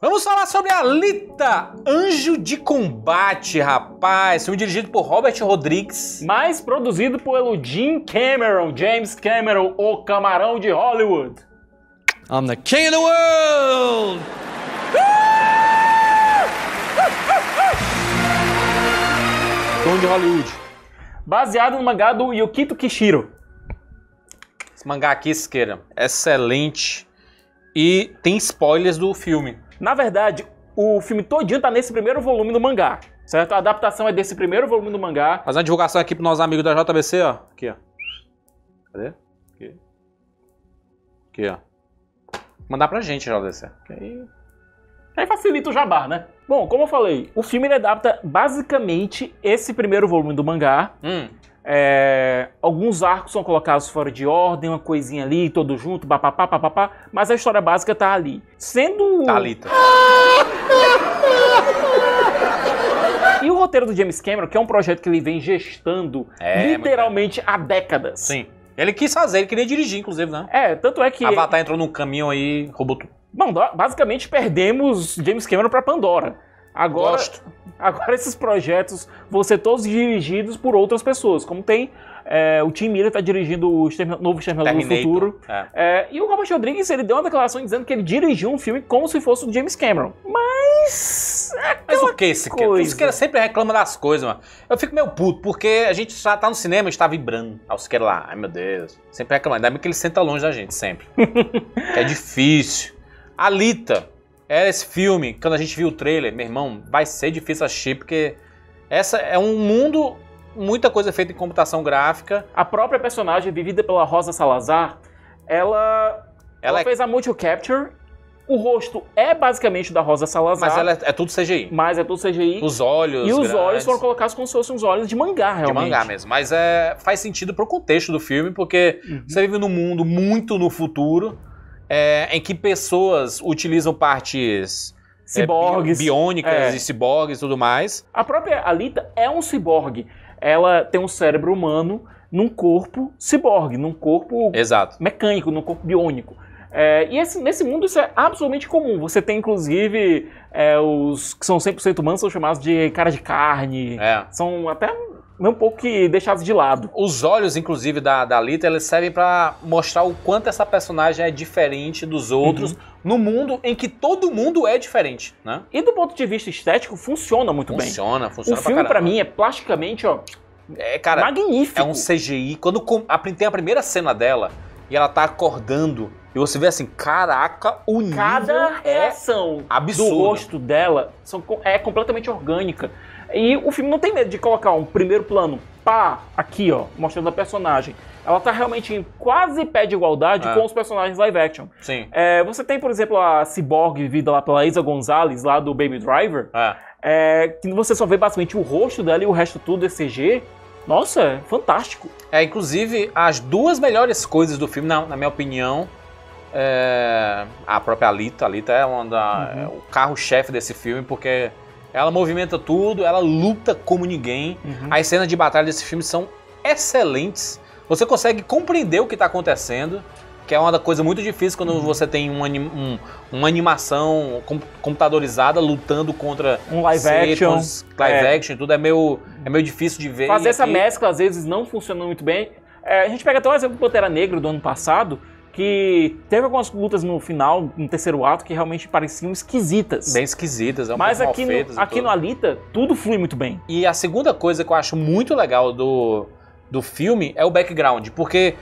Vamos falar sobre Alita, Anjo de Combate, rapaz. Filme dirigido por Robert Rodrigues. Mas produzido pelo James Cameron, o camarão de Hollywood. I'm the king of the world! Dono de Hollywood. Baseado no mangá do Yukito Kishiro. Esse mangá aqui, Siqueira, excelente. E tem spoilers do filme. Na verdade, o filme todinho tá nesse primeiro volume do mangá, certo? A adaptação é desse primeiro volume do mangá. Fazer uma divulgação aqui pros nossos amigos da JBC, ó. Aqui, ó. Cadê? Aqui. Aqui, ó. Mandar pra gente, JBC. Aí facilita o jabá, né? Bom, como eu falei, o filme ele adapta basicamente esse primeiro volume do mangá. Alguns arcos são colocados fora de ordem, uma coisinha ali, todo junto, papapá, mas a história básica tá ali. Sendo... Alita. E o roteiro do James Cameron, que é um projeto que ele vem gestando literalmente há décadas. Sim. Ele quis fazer, ele queria dirigir, inclusive, né? Tanto é que... Avatar entrou num caminhão aí, roubou tudo. Bom, basicamente perdemos James Cameron pra Pandora. Agora esses projetos vão ser todos dirigidos por outras pessoas, como tem o Tim Miller tá dirigindo o novo Exterminador do Futuro. E o Robert Rodrigues, ele deu uma declaração dizendo que ele dirigiu um filme como se fosse o James Cameron. Mas o que esse cara? O Siqueira sempre reclama das coisas, mano. Eu fico meio puto, porque a gente já tá no cinema, a gente tá vibrando. Aí o Siqueira lá, ai meu Deus. Sempre reclamando. Ainda bem que ele senta longe da gente, sempre. É difícil. Alita. Era esse filme, quando a gente viu o trailer, meu irmão, vai ser difícil assistir, porque essa é um mundo, muita coisa feita em computação gráfica. A própria personagem, vivida pela Rosa Salazar, ela fez a motion capture. O rosto é basicamente o da Rosa Salazar. Mas ela é tudo CGI. Os olhos. E os olhos foram colocados como se fossem os olhos de mangá, realmente. De mangá mesmo. Mas faz sentido pro contexto do filme, porque você vive num mundo muito no futuro. Em que pessoas utilizam partes ciborgues, biônicas e ciborgues e tudo mais. A própria Alita é um ciborgue. Ela tem um cérebro humano num corpo ciborgue, num corpo mecânico, num corpo biônico. Nesse mundo isso é absolutamente comum. Você tem, inclusive, os que são 100% humanos, são chamados de cara de carne. São até um pouco que deixados de lado. Os olhos, inclusive, da Alita, eles servem pra mostrar o quanto essa personagem é diferente dos outros no mundo em que todo mundo é diferente, né? E do ponto de vista estético, funciona muito bem. Funciona O filme, pra mim, é plasticamente, magnífico. É um CGI. Quando tem a primeira cena dela e ela tá acordando e você vê assim, caraca, o nível cada reação absurdo. Do rosto dela é completamente orgânica. E o filme não tem medo de colocar um primeiro plano, aqui, ó, mostrando a personagem. Ela tá realmente em quase pé de igualdade com os personagens live action. Sim. Você tem, por exemplo, a Cyborg vivida lá pela Isa Gonzalez, lá do Baby Driver, que você só vê basicamente o rosto dela e o resto tudo é CG. Nossa, é fantástico. Inclusive, as duas melhores coisas do filme, na minha opinião, a própria Alita. Alita é o carro-chefe desse filme, porque ela movimenta tudo, ela luta como ninguém. As cenas de batalha desse filme são excelentes. Você consegue compreender o que está acontecendo, que é uma coisa muito difícil quando você tem uma animação computadorizada lutando contra um live action e tudo. É meio difícil de ver. Fazer essa mescla às vezes não funciona muito bem. A gente pega até o exemplo do Pantera Negra do ano passado, que teve algumas lutas no final, no terceiro ato, que realmente pareciam esquisitas. Bem esquisitas, mas aqui no Alita, tudo flui muito bem. E a segunda coisa que eu acho muito legal do filme é o background, porque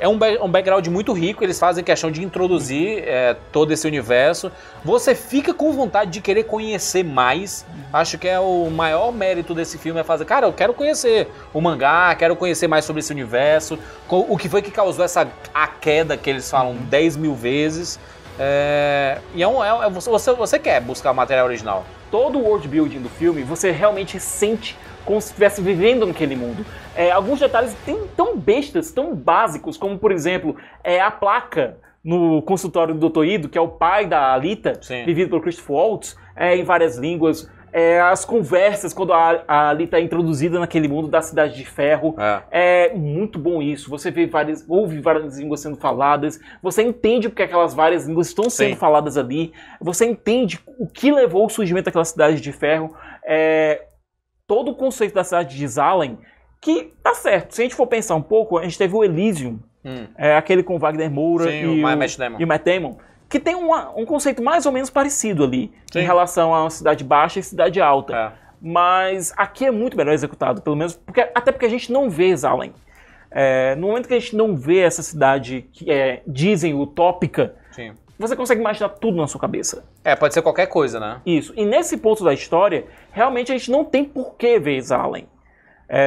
é um background muito rico, eles fazem questão de introduzir todo esse universo. Você fica com vontade de querer conhecer mais. Acho que é o maior mérito desse filme, é fazer, cara, eu quero conhecer o mangá, quero conhecer mais sobre esse universo, o que foi que causou a queda que eles falam 10 mil vezes. Você quer buscar o material original. Todo o world building do filme, você realmente sente como se estivesse vivendo naquele mundo. Alguns detalhes tão bestas, tão básicos, como, por exemplo, a placa no consultório do Dr. Ido, que é o pai da Alita, vivido pelo Christopher Waltz, em várias línguas. As conversas, quando a Alita é introduzida naquele mundo da Cidade de Ferro. É muito bom isso. Você ouve várias línguas sendo faladas, você entende porque aquelas várias línguas estão sendo faladas ali, você entende o que levou ao surgimento daquela Cidade de Ferro. Todo o conceito da cidade de Zalem, que tá certo. Se a gente for pensar um pouco, a gente teve o Elysium, aquele com Wagner Moura e o Matt Damon, que tem um conceito mais ou menos parecido ali, em relação a uma cidade baixa e cidade alta. Mas aqui é muito melhor executado, pelo menos, até porque a gente não vê Zalem. No momento que a gente não vê essa cidade que dizem utópica, você consegue imaginar tudo na sua cabeça. Pode ser qualquer coisa, né? Isso. E nesse ponto da história, realmente a gente não tem por que ver Zalem.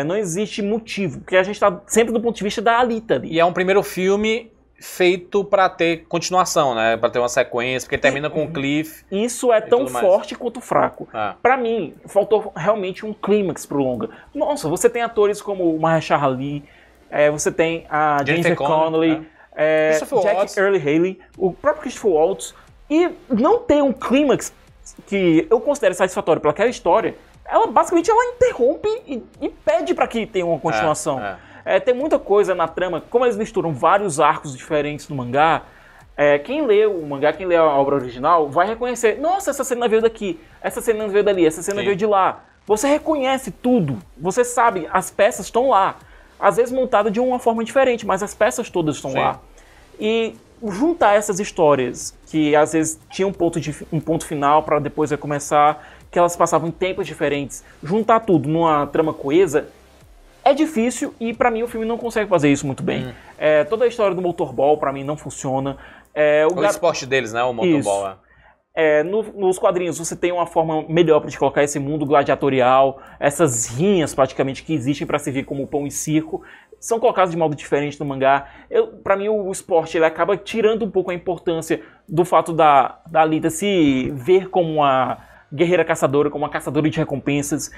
Não existe motivo, porque a gente está sempre do ponto de vista da Alita ali. E é um primeiro filme feito para ter continuação, né? Para ter uma sequência, porque termina com o Cliff. Isso é tão forte quanto fraco. Para mim, faltou realmente um clímax pro longa. Nossa, você tem atores como o Mahershala Ali, você tem a Jennifer Connelly, Jack Earle Haley, o próprio Christopher Waltz, e não ter um clímax que eu considero satisfatório para aquela história, ela basicamente interrompe e pede para que tenha uma continuação. Tem muita coisa na trama, como eles misturam vários arcos diferentes no mangá. Quem lê o mangá, quem lê a obra original, vai reconhecer: nossa, essa cena veio daqui, essa cena veio dali, essa cena veio de lá. Você reconhece tudo, você sabe, as peças estão lá. Às vezes montadas de uma forma diferente, mas as peças todas estão lá. E juntar essas histórias, que às vezes tinham um ponto final para depois recomeçar, que elas passavam em tempos diferentes, juntar tudo numa trama coesa, é difícil, e pra mim o filme não consegue fazer isso muito bem. Toda a história do motorball pra mim não funciona. O esporte deles, né? O motorball. Nos quadrinhos você tem uma forma melhor pra te colocar esse mundo gladiatorial, essas rinhas praticamente que existem pra servir como pão e circo, são colocadas de modo diferente no mangá. Pra mim o esporte ele acaba tirando um pouco a importância do fato da Alita se ver como uma guerreira caçadora, como uma caçadora de recompensas.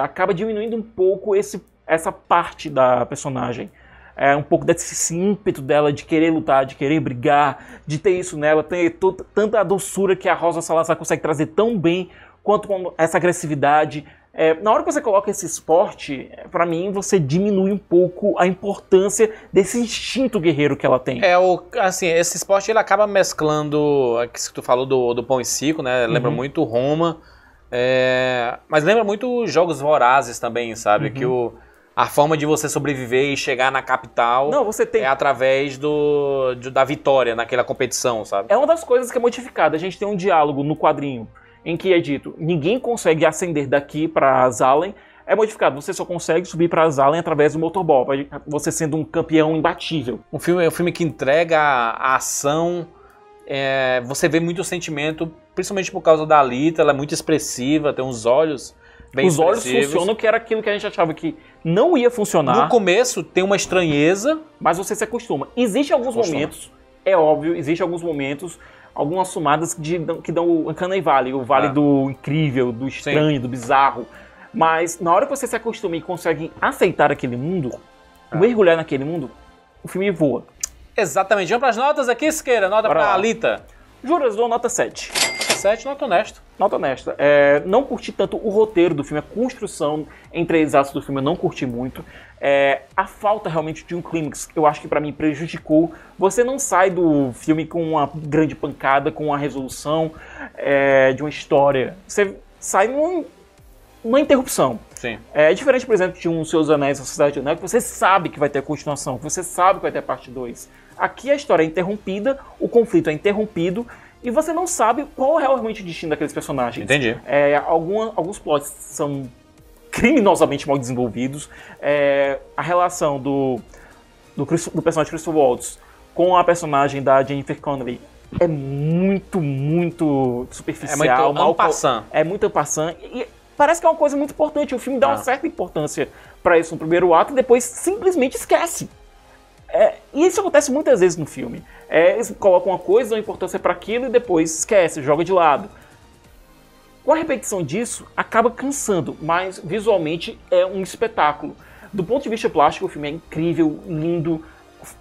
Acaba diminuindo um pouco essa parte da personagem. Um pouco desse ímpeto dela de querer lutar, de querer brigar, de ter isso nela, ter tanta doçura que a Rosa Salazar consegue trazer tão bem, quanto com essa agressividade. Na hora que você coloca esse esporte, pra mim você diminui um pouco a importância desse instinto guerreiro que ela tem. Esse esporte ele acaba mesclando, que tu falou do pão e circo, né? Lembra muito Roma, mas lembra muito Jogos Vorazes também, sabe? Que a forma de você sobreviver e chegar na capital é através da vitória naquela competição, sabe? É uma das coisas que é modificada. A gente tem um diálogo no quadrinho em que é dito: ninguém consegue ascender daqui para Zalem. É modificado, você só consegue subir para Zalem através do motorball, você sendo um campeão imbatível. Um filme que entrega a ação, você vê muito sentimento, principalmente por causa da Alita. Ela é muito expressiva, tem uns olhos bem expressivos. Os olhos funcionam, que era aquilo que a gente achava que não ia funcionar. No começo tem uma estranheza, mas você se acostuma. Existem alguns momentos, é óbvio, existem alguns momentos, algumas sumadas que dão o Uncanny Valley, o vale do incrível, do estranho, do bizarro. Mas na hora que você se acostuma e consegue aceitar aquele mundo, mergulhar naquele mundo, o filme voa. Exatamente. Vamos para as notas aqui, Siqueira. Nota para Alita. Juras, dou nota 7. 7, nota honesta. Nota honesta. Não curti tanto o roteiro do filme, a construção em 3 atos do filme eu não curti muito. A falta realmente de um clímax, eu acho que pra mim prejudicou. Você não sai do filme com uma grande pancada, com uma resolução de uma história. Você sai numa interrupção. Sim. É diferente, por exemplo, de um Seus Anéis, a Sociedade do Anel, que você sabe que vai ter continuação, que você sabe que vai ter parte 2. Aqui a história é interrompida, o conflito é interrompido, e você não sabe qual é realmente o destino daqueles personagens. Entendi. Alguns plots são criminosamente mal desenvolvidos. A relação do personagem Christopher Waltz com a personagem da Jennifer Connelly é muito, muito superficial. É muito en passant. E parece que é uma coisa muito importante. O filme dá uma certa importância para isso no primeiro ato e depois simplesmente esquece. E isso acontece muitas vezes no filme. Eles colocam uma coisa, dão importância para aquilo e depois esquece, joga de lado. Com a repetição disso, acaba cansando, mas visualmente é um espetáculo. Do ponto de vista plástico, o filme é incrível, lindo.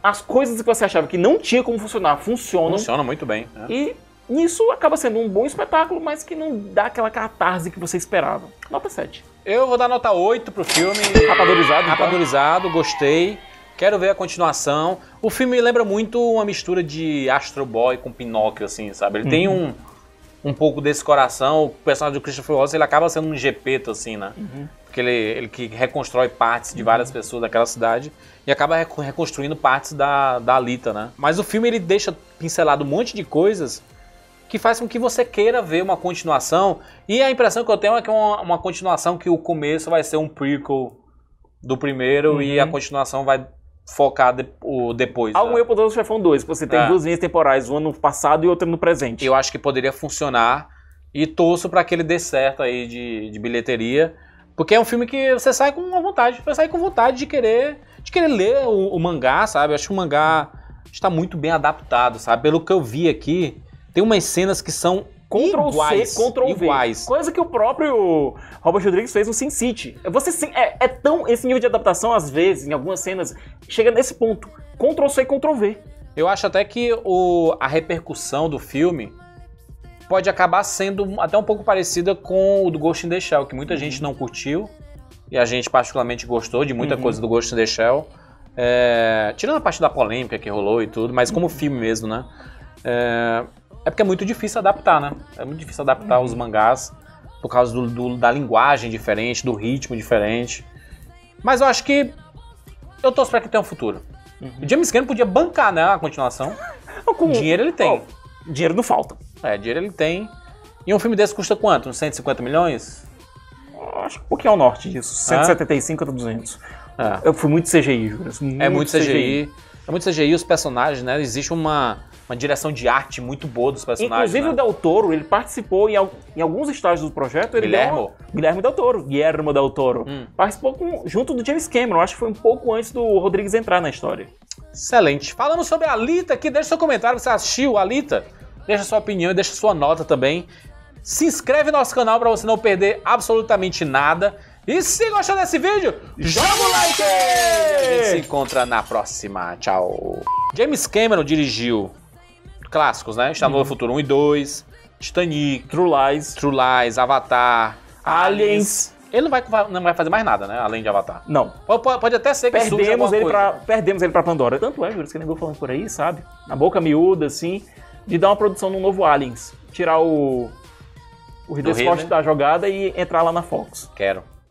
As coisas que você achava que não tinha como funcionar, funcionam. Funciona muito bem. E Isso acaba sendo um bom espetáculo, mas que não dá aquela catarse que você esperava. Nota 7. Eu vou dar nota 8 pro filme. Rapadorizado, gostei. Quero ver a continuação. O filme me lembra muito uma mistura de Astro Boy com Pinóquio, assim, sabe? Ele tem um pouco desse coração. O personagem do Christopher Waltz, ele acaba sendo um Gepeto, assim, né? Porque ele que reconstrói partes de várias pessoas daquela cidade e acaba reconstruindo partes da Alita, né? Mas o filme, ele deixa pincelado um monte de coisas que faz com que você queira ver uma continuação. E a impressão que eu tenho é que é uma continuação que o começo vai ser um prequel do primeiro e a continuação vai focar depois. Algo Eu, Poderoso Chefão 2, você tem duas linhas temporais, uma no passado e outra no presente. Eu acho que poderia funcionar e torço para que ele dê certo aí de bilheteria, porque é um filme que você sai com uma vontade, vai sair com vontade de querer ler o mangá, sabe? Eu acho que o mangá está muito bem adaptado, sabe? Pelo que eu vi aqui, tem umas cenas que são iguais. Coisa que o próprio Robert Rodrigues fez no Sin City. Esse nível de adaptação, às vezes, em algumas cenas, chega nesse ponto. Ctrl-C e Ctrl-V. Eu acho até que a repercussão do filme pode acabar sendo até um pouco parecida com o do Ghost in the Shell, que muita gente não curtiu, e a gente particularmente gostou de muita coisa do Ghost in the Shell. Tirando a parte da polêmica que rolou e tudo, mas como filme mesmo, né? É porque é muito difícil adaptar, né? É muito difícil adaptar os mangás por causa da linguagem diferente, do ritmo diferente. Mas eu acho que eu torço pra que tenha um futuro. O James Cameron podia bancar, né, a continuação. Dinheiro ele tem. Dinheiro não falta. Dinheiro ele tem. E um filme desse custa quanto? Uns 150 milhões? Acho que um pouquinho ao norte disso. 175 a 200. Eu fui muito CGI, Júlio. É muito CGI. É muito CGI, os personagens, né? Existe uma direção de arte muito boa dos personagens. Inclusive, né? O Del Toro, ele participou em alguns estágios do projeto. Guilherme Del Toro. Participou junto do James Cameron. Acho que foi um pouco antes do Rodrigues entrar na história. Excelente. Falamos sobre a Alita aqui. Deixa seu comentário. Você assistiu a Alita? Deixa sua opinião e deixa sua nota também. Se inscreve no nosso canal para você não perder absolutamente nada. E se gostou desse vídeo, joga o like! A gente se encontra na próxima. Tchau. James Cameron dirigiu clássicos, né? Exterminador do Futuro 1 e 2, Titanic, True Lies, Avatar, Aliens. Ele não vai fazer mais nada, né? Além de Avatar. Não. Pode até ser que perdemos ele pra Pandora. Tanto é, Júlio, que ele andou falando por aí, sabe? Na boca miúda, assim, de dar uma produção num novo Aliens. Tirar o Ridley Scott da jogada e entrar lá na Fox. Quero.